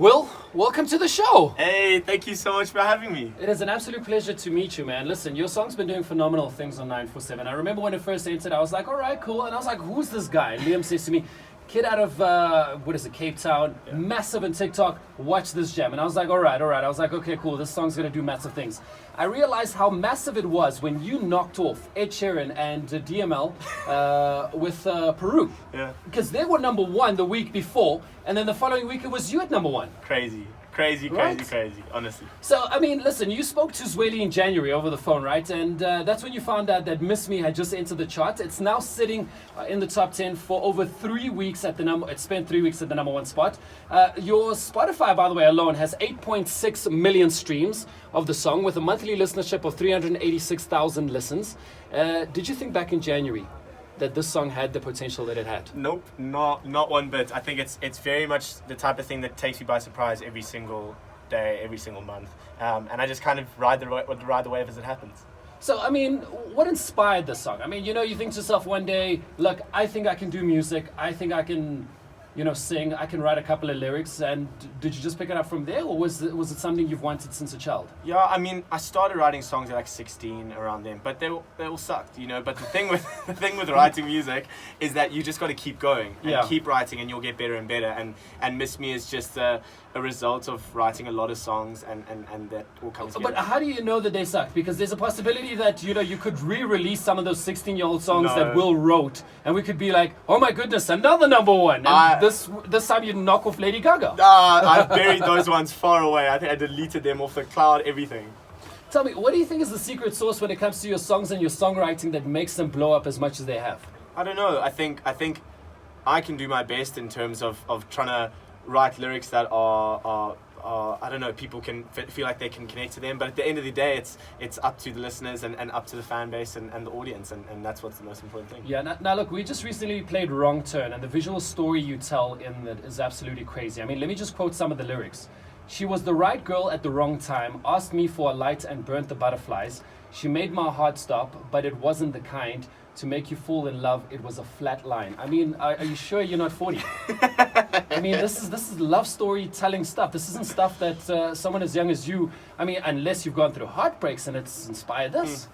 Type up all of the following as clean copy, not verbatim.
Will, welcome to the show. Hey, thank you so much for having me. It is an absolute pleasure to meet you, man. Listen, your song's been doing phenomenal things on 947. I remember when it first entered, I was like, all right, cool. And I was like, who's this guy? And Liam says to me, kid out of, Cape Town, massive in TikTok, watch this jam. And I was like, all right. I was like, okay, cool, this song's gonna do massive things. I realized how massive it was when you knocked off Ed Sheeran and DML with Peru. Yeah. Because they were number one the week before, and then the following week it was you at number one. Crazy, honestly. So, I mean, listen, you spoke to Zweli in January over the phone, right? And that's when you found out that Miss Me had just entered the chart. It's now sitting in the top 10 for over 3 weeks at the number. It spent 3 weeks at the number one spot. Your Spotify, by the way, alone has 8.6 million streams of the song with a monthly listenership of 386,000 listens. Did you think back in January that this song had the potential that it had? Nope, not one bit. I think it's very much the type of thing that takes you by surprise every single day, every single month, and I just kind of ride the wave as it happens. So, I mean, what inspired this song? I mean, you think to yourself one day, look, I think I can do music. I think I can, sing. I can write a couple of lyrics. And did you just pick it up from there, or was it something you've wanted since a child? Yeah, I mean, I started writing songs at like 16 around then, but they all sucked, But the thing with writing music is that you just got to keep going and keep writing, and you'll get better and better. And Miss Me is just a result of writing a lot of songs, and that all comes together. But how do you know that they sucked? Because there's a possibility that you could re-release some of those 16-year-old songs that Will wrote, and we could be like, oh my goodness, another number one. And this time you knock off Lady Gaga. I buried those ones far away. I think I deleted them off the cloud, everything. Tell me, what do you think is the secret sauce when it comes to your songs and your songwriting that makes them blow up as much as they have? I don't know. I think I can do my best in terms of trying to write lyrics that are I don't know, people can feel like they can connect to them, but at the end of the day it's up to the listeners and up to the fan base and the audience, and that's what's the most important thing. Yeah, now look, we just recently played Wrong Turn, and the visual story you tell in it is absolutely crazy. I mean, let me just quote some of the lyrics. She was the right girl at the wrong time, asked me for a light and burnt the butterflies. She made my heart stop, but it wasn't the kind to make you fall in love. It was a flat line. I mean, are you sure you're not 40? I mean, this is love story telling stuff. This isn't stuff that someone as young as you, I mean, unless you've gone through heartbreaks and it's inspired this.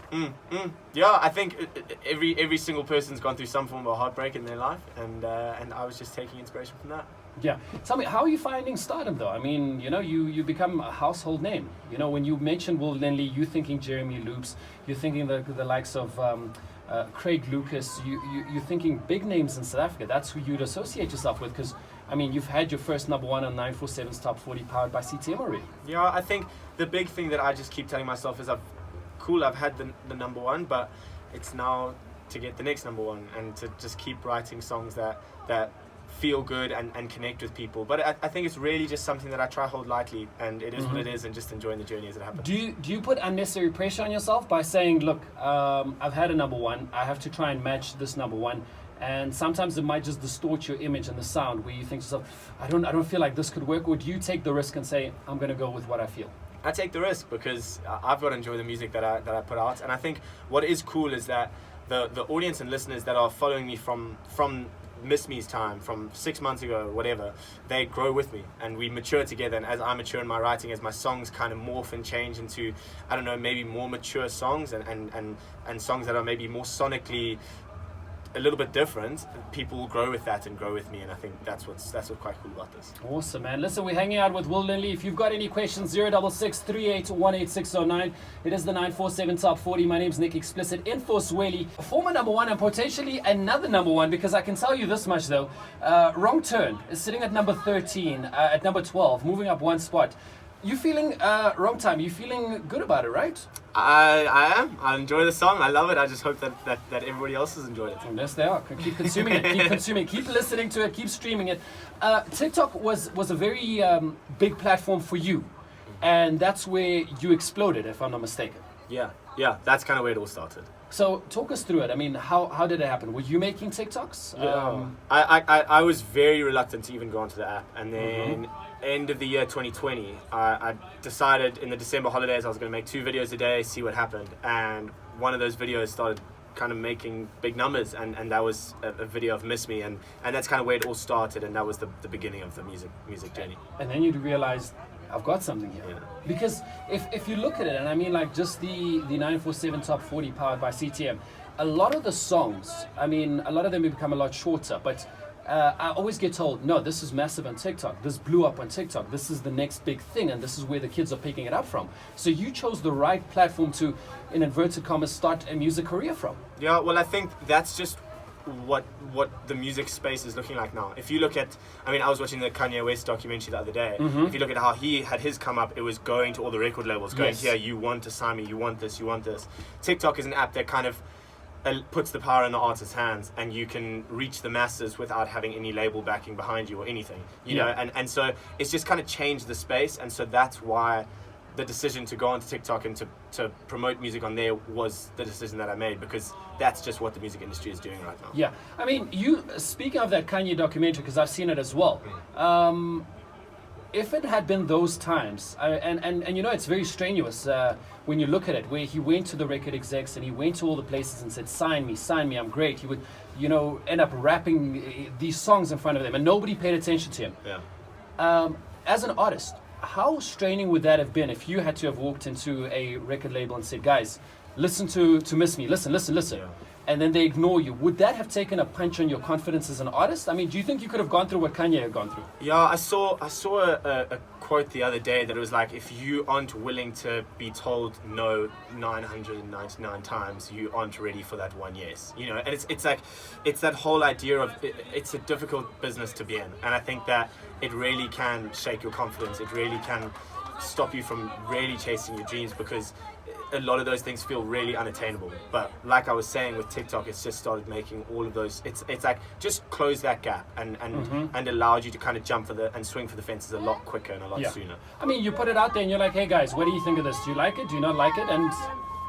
Yeah, I think every single person's gone through some form of heartbreak in their life, and I was just taking inspiration from that. Yeah. Tell me, how are you finding stardom though? I mean, you become a household name. When you mention Will Linley, you're thinking Jeremy Loops, you're thinking the likes of Craig Lucas, you're thinking big names in South Africa. That's who you'd associate yourself with, because, I mean, you've had your first number one on 947's Top 40 powered by CTM already. Yeah, I think the big thing that I just keep telling myself is I've had the number one, but it's now to get the next number one and to just keep writing songs that feel good and connect with people. But I think it's really just something that I try hold lightly, and it is what it is, and just enjoying the journey as it happens. Do you put unnecessary pressure on yourself by saying, look, I've had a number one, I have to try and match this number one, and sometimes it might just distort your image and the sound, where you think to yourself, I don't feel like this could work? Or do you take the risk and say, I'm going to go with what I feel? I take the risk because I've got to enjoy the music that I put out, and I think what is cool is that the audience and listeners that are following me from Miss Me's time, from 6 months ago, whatever, they grow with me and we mature together. And as I mature in my writing, as my songs kind of morph and change into, I don't know, maybe more mature songs and songs that are maybe more sonically a little bit different, people will grow with that and grow with me, and I think that's what's quite cool about this. Awesome, man. Listen, we're hanging out with Will Linley. If you've got any questions, 066 3818 It is the 947 Top 40. My name's Nick Explicit, in for Zweli, former number one and potentially another number one, because I can tell you this much though, Wrong Turn is sitting at number 13, at number 12, moving up one spot. You feeling Wrong Time? You feeling good about it, right? I am. I enjoy the song. I love it. I just hope that everybody else has enjoyed it. And yes, they are. Keep consuming it. Keep consuming. Keep listening to it. Keep streaming it. TikTok was a very big platform for you, and that's where you exploded, if I'm not mistaken. Yeah. That's kind of where it all started. So talk us through it. I mean, how did it happen? Were you making TikToks? Yeah. I was very reluctant to even go onto the app, and then end of the year 2020, I decided in the December holidays I was going to make 2 videos a day, see what happened, and one of those videos started kind of making big numbers, and that was a video of Miss Me, and that's kind of where it all started, and that was the beginning of the music journey. And then you realized, I've got something here. Yeah. Because if you look at it, and I mean like just the 947 Top 40 powered by CTM, a lot of the songs, I mean, a lot of them have become a lot shorter, but I always get told, no, this is massive on TikTok. This blew up on TikTok. This is the next big thing, and this is where the kids are picking it up from. So you chose the right platform to, in inverted commas, start a music career from. Yeah, well, I think that's just what the music space is looking like now. If you look at, I mean, I was watching the Kanye West documentary the other day. If you look at how he had his come up, it was going to all the record labels, going, Yes. here, you want to sign me, you want this, you want this. TikTok is an app that kind of puts the power in the artist's hands, and you can reach the masses without having any label backing behind you or anything, you know, and so it's just kind of changed the space, and so that's why the decision to go onto TikTok and to promote music on there was the decision that I made, because that's just what the music industry is doing right now. Yeah, I mean, you speaking of that Kanye documentary, because I've seen it as well. If it had been those times, and you know, it's very strenuous when you look at it, where he went to the record execs and he went to all the places and said, sign me, I'm great. He would, you know, end up rapping these songs in front of them, and nobody paid attention to him. Yeah. As an artist, how straining would that have been if you had to have walked into a record label and said, guys, listen to Miss Me, listen, Yeah. and then they ignore you? Would that have taken a punch on your confidence as an artist? I mean, do you think you could have gone through what Kanye had gone through? Yeah, I saw a quote the other day that it was like, if you aren't willing to be told no 999 times, you aren't ready for that one yes. You know, and it's like, it's that whole idea of it's a difficult business to be in, and I think that it really can shake your confidence. It really can stop you from really chasing your dreams, because a lot of those things feel really unattainable. But like I was saying with TikTok, it's just started making all of those, it's like just close that gap and allowed you to kind of jump for and swing for the fences a lot quicker and a lot sooner. I mean, you put it out there and you're like, hey guys, what do you think of this? Do you like it? Do you not like it? And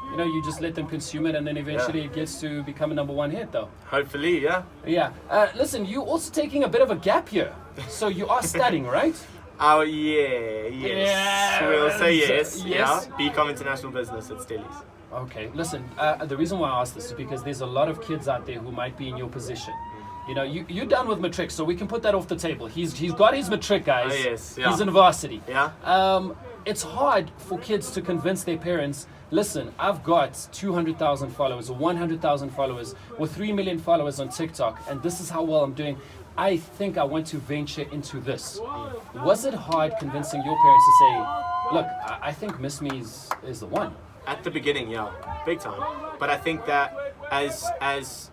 you know, you just let them consume it, and then eventually it gets to become a #1 hit though. Hopefully, yeah. Yeah. Listen, you also taking a bit of a gap here. So you are studying, right? Oh, yes. Yeah. We'll say yes. Yes. Yeah. BCom International Business at Stellies. Okay, listen, the reason why I asked this is because there's a lot of kids out there who might be in your position. You know, you're done with matric, so we can put that off the table. He's got his matric, guys. Oh, yes. Yeah. He's in varsity. Yeah. It's hard for kids to convince their parents, listen, I've got 200,000 followers or 100,000 followers or 3 million followers on TikTok, and this is how well I'm doing. I think I want to venture into this. Was it hard convincing your parents to say, look, I think Miss Me is the one? At the beginning, yeah, big time. But I think that as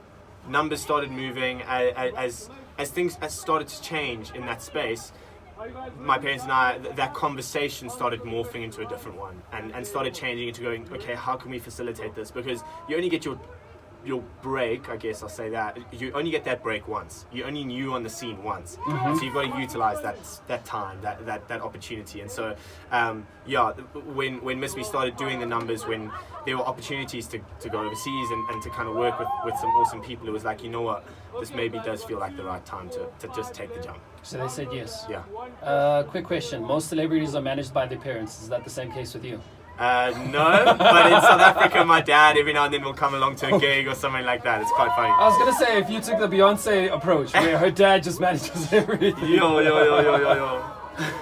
numbers started moving, as things started to change in that space, my parents and I, that conversation started morphing into a different one, and started changing into going, okay, how can we facilitate this? Because you only get your break, I guess I'll say that, you only get that break once. You only new on the scene once. So you've got to utilize that time, that opportunity. And so, when Miss Me started doing the numbers, when there were opportunities to go overseas and to kind of work with some awesome people, it was like, you know what, this maybe does feel like the right time to just take the jump. So they said yes. Yeah. Quick question. Most celebrities are managed by their parents. Is that the same case with you? No, but in South Africa, my dad every now and then will come along to a gig or something like that. It's quite funny. I was going to say, if you took the Beyonce approach, where her dad just manages everything. Yo.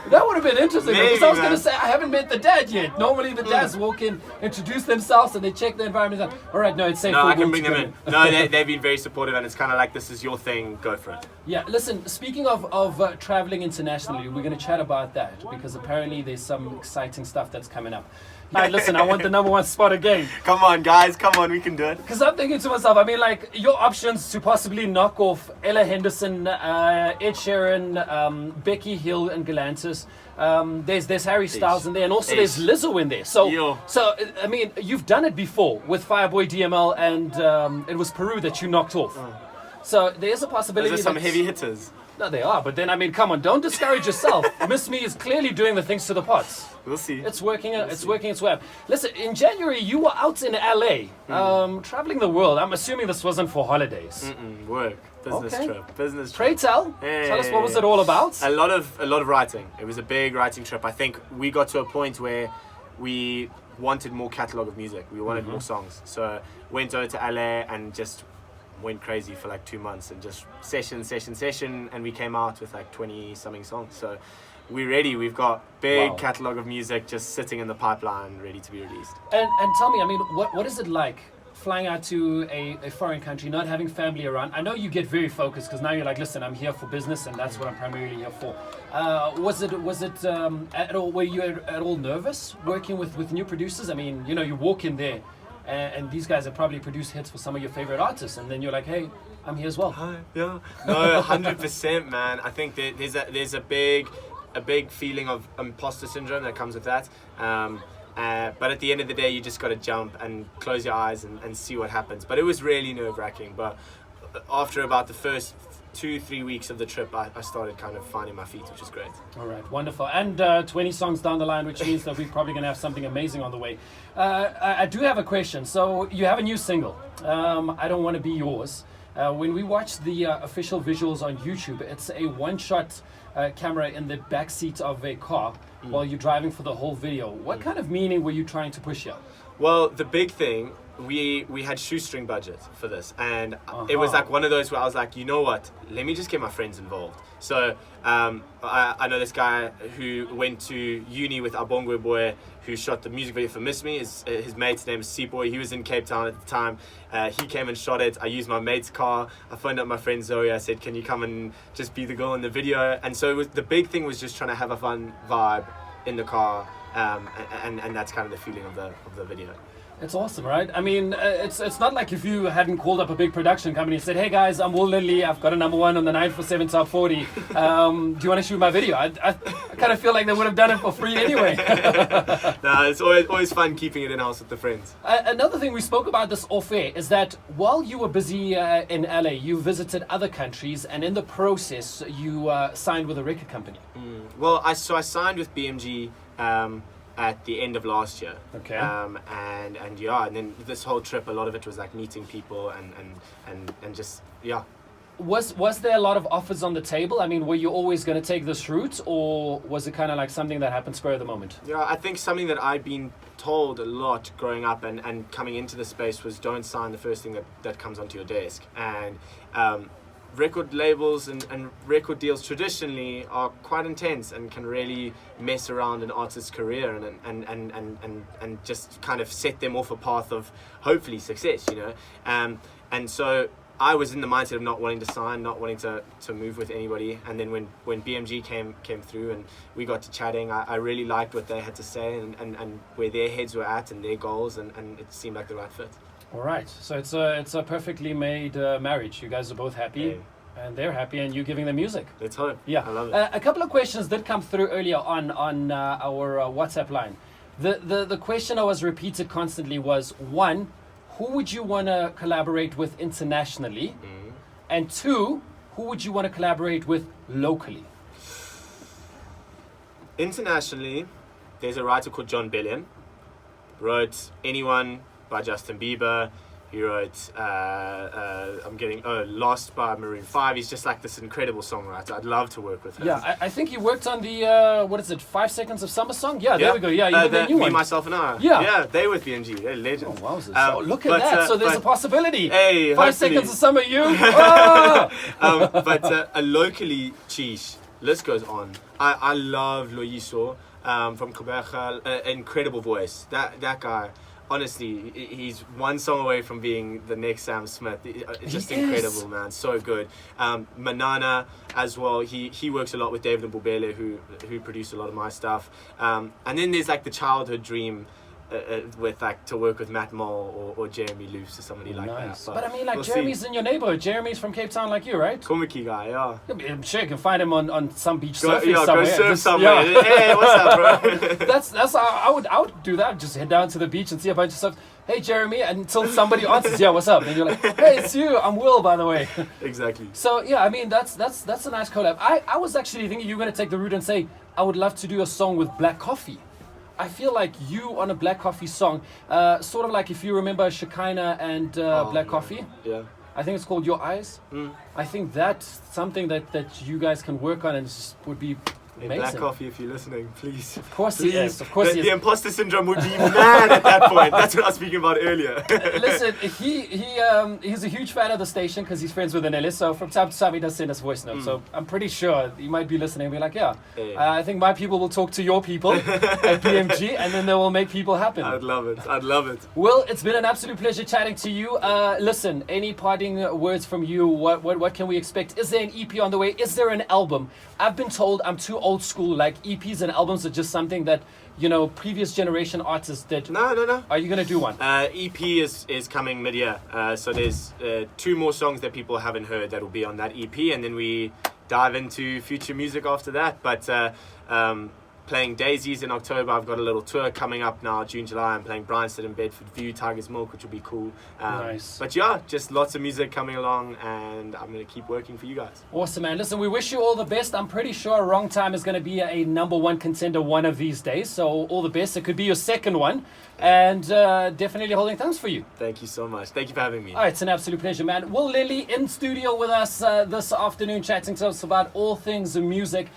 That would have been interesting, because I was going to man. say, I haven't met the dad yet. Normally the dads walk in, introduce themselves, and they check the environment. All right, no, it's safe. No, for I can Will bring to them come in. No, they've been very supportive, and it's kind of like, this is your thing, go for it. Yeah, listen, speaking of traveling internationally, we're going to chat about that, because apparently there's some exciting stuff that's coming up. All right, listen, I want the #1 spot again. Come on, guys, come on, we can do it. Because I'm thinking to myself, I mean, like, your options to possibly knock off Ella Henderson, Ed Sheeran, Becky Hill and Galantis. There's Harry Styles in there, and also there's Lizzo in there. So I mean, you've done it before with Fireboy DML, and it was Peru that you knocked off. So there's a possibility. Those are some heavy hitters. No, they are. But then, I mean, come on, don't discourage yourself. Miss Me is clearly doing the things to the pots. We'll see. It's working. It's working its way up. Listen, in January you were out in LA, traveling the world. I'm assuming this wasn't for holidays. Work. Business Okay. trip. Business trip. Pray tell. Tell us, what was it all about? A lot of writing. It was a big writing trip. I think we got to a point where we wanted more catalog of music. We wanted more songs. So went over to LA and just went crazy for like 2 months and just session, and we came out with like 20 something songs. So we're ready. We've got big catalog of music just sitting in the pipeline, ready to be released. And tell me, I mean, what is it like flying out to a foreign country, not having family around? I know you get very focused because now you're like, listen, I'm here for business, and that's what I'm primarily here for. Was it at all? Were you at all nervous working with new producers? I mean, you know, you walk in there, and these guys have probably produced hits for some of your favorite artists, and then you're like, hey, I'm here as well. Hi, yeah, no, 100%, man. I think that there's a big feeling of imposter syndrome that comes with that. But at the end of the day, you just got to jump and close your eyes and see what happens. But it was really nerve-wracking. But after about the first 2-3 weeks of the trip, I started kind of finding my feet, which is great. All right, wonderful. And 20 songs down the line, which means that we're probably going to have something amazing on the way. I do have a question. So you have a new single, I Don't Want to Be Yours. When we watch the official visuals on YouTube, it's a one-shot camera in the back seat of a car while you're driving for the whole video. What kind of meaning were you trying to push here? Well, the big thing, we had shoestring budget for this, and it was like one of those where I was like, you know what, let me just get my friends involved. So I know this guy who went to uni with Abongwe Boy, who shot the music video for Miss Me. His mate's name is C-Boy. He was in Cape Town at the time. He came and shot it. I used my mate's car. I phoned up my friend Zoe. I said, can you come and just be the girl in the video? And so the big thing was just trying to have a fun vibe in the car, and that's kind of the feeling of the video. It's awesome, right? I mean, it's not like if you hadn't called up a big production company and said, hey guys, I'm Will Linley, I've got a #1 on the 947 Top 40. Do you want to shoot my video? I kind of feel like they would have done it for free anyway. No, it's always fun keeping it in-house with the friends. Another thing, we spoke about this off air, is that while you were busy in LA, you visited other countries, and in the process, you signed with a record company. Well, I signed with BMG at the end of last year. Okay. And then this whole trip, a lot of it was like meeting people and just, yeah. Was there a lot of offers on the table? I mean, were you always going to take this route, or was it kind of like something that happened spur of the moment? Yeah, I think something that I'd been told a lot growing up and coming into the space was don't sign the first thing that comes onto your desk. And record labels and record deals traditionally are quite intense and can really mess around an artist's career and just kind of set them off a path of hopefully success, you know. And so I was in the mindset of not wanting to sign, not wanting to move with anybody. And then when BMG came through and we got to chatting, I really liked what they had to say and where their heads were at and their goals, and it seemed like the right fit. All right, so it's a perfectly made marriage. You guys are both happy, and they're happy, and you're giving them music. Let's hope. Yeah, I love it. A couple of questions did come through earlier on our WhatsApp line. The question I was repeated constantly was, one, who would you want to collaborate with internationally? And two, who would you want to collaborate with locally? Internationally, there's a writer called John Bellion. Wrote Anyone by Justin Bieber. He wrote Lost by Maroon 5. He's just like this incredible songwriter. I'd love to work with him. Yeah, I think he worked on the 5 Seconds of Summer song. Yeah, there we go. Yeah, you the new one. Me, Myself and I. Yeah, they with BMG. They're legends. Oh, wow. Look at that. So there's a possibility. Hey, 5 Seconds of Summer, you. Oh! But locally, Cheesh, list goes on. I love Loyiso from Quebec. Incredible voice. That guy. Honestly, he's one song away from being the next Sam Smith. Just incredible, man. So good. Manana as well. He works a lot with David and Bubele, who produce a lot of my stuff. And then there's like the childhood dream with like to work with Matt Mole or Jeremy Luce or somebody like that. But I mean, like, Jeremy's in your neighborhood. Jeremy's from Cape Town like you, right? Komiki guy, yeah. I'm sure you can find him on some beach surfing somewhere. Go surf somewhere. Yeah. Hey, what's up, bro? that's I would do that. Just head down to the beach and see a bunch of stuff. Hey, Jeremy, until somebody answers, yeah, what's up? And you're like, hey, it's you. I'm Will, by the way. Exactly. So yeah, I mean, that's a nice collab. I was actually thinking you were gonna take the route and say I would love to do a song with Black Coffee. I feel like you on a Black Coffee song, sort of like if you remember Shekinah and Black Coffee. Yeah. I think it's called Your Eyes. I think that's something that you guys can work on and would be Hey, Amazing. Black Coffee, if you're listening, please. Of course Please. he is. Of course he is. The imposter syndrome would be mad at that point. That's what I was speaking about earlier. Listen, he's a huge fan of the station because he's friends with Annelies. So from time to time he does send us voice notes. So I'm pretty sure he might be listening and be like, yeah, I think my people will talk to your people at BMG, and then they will make people happen. I'd love it. I'd love it. Will, it's been an absolute pleasure chatting to you. Listen, any parting words from you? What can we expect? Is there an EP on the way? Is there an album? I've been told I'm too old school. Like EPs and albums are just something that, you know, previous generation artists did. No. Are you going to do one? EP is coming mid-year. So there's 2 more songs that people haven't heard that will be on that EP, and then we dive into future music after that. But playing Daisies in October. I've got a little tour coming up now, June, July. I'm playing Bryanston and Bedford View, Tiger's Milk, which will be cool. Nice. But yeah, just lots of music coming along, and I'm going to keep working for you guys. Awesome, man. Listen, we wish you all the best. I'm pretty sure Wrong Time is going to be a #1 contender one of these days. So all the best. It could be your second one. And definitely holding thumbs for you. Thank you so much. Thank you for having me. All right, it's an absolute pleasure, man. Will Linley in studio with us this afternoon, chatting to us about all things music.